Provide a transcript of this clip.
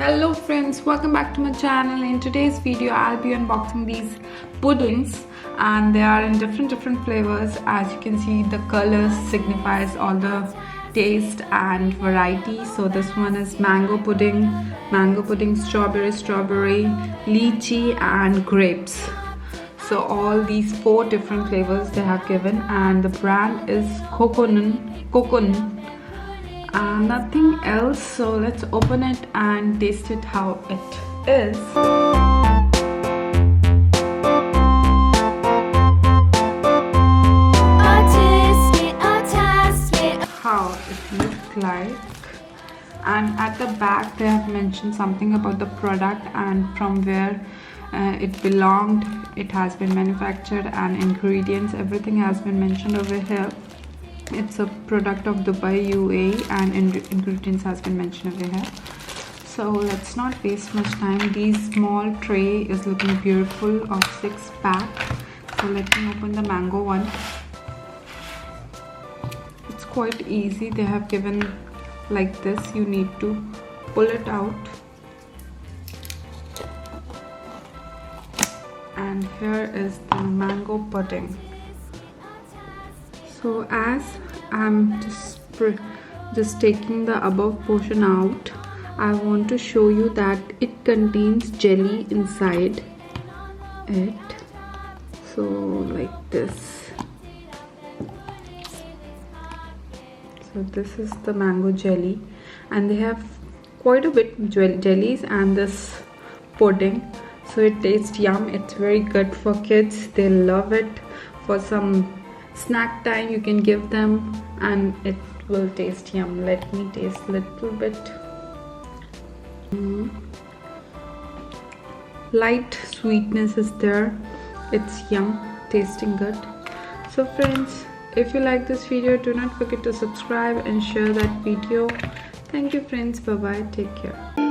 Hello friends, welcome back to my channel. In today's video I'll be unboxing these puddings and they are in different flavors. As you can see, the colors signifies all the taste and variety. So this one is mango pudding, strawberry, lychee and grapes. So all these 4 different flavors they have given, and the brand is Cocon. Nothing else. So let's open it and taste it how it is. How it looks like, and at the back they have mentioned something about the product and from where it belonged, it has been manufactured, and ingredients, everything has been mentioned over here. It's a product of Dubai, UAE, and ingredients has been mentioned over here. So let's not waste much time. This small tray is looking beautiful of 6 pack. So let me open the mango one. It's quite easy. They have given like this. You need to pull it out. And here is the mango pudding. So as I'm just taking the above portion out, I want to show you that it contains jelly inside it. So like this. So this is the mango jelly, and they have quite a bit of jellies and this pudding. So it tastes yum. It's very good for kids. They love it. For some snack time you can give them and it will taste yum. Let me taste a little bit. Light sweetness is there. It's yum, tasting good. So friends, if you like this video, do not forget to subscribe and share that video. Thank you friends. Bye bye. Take care.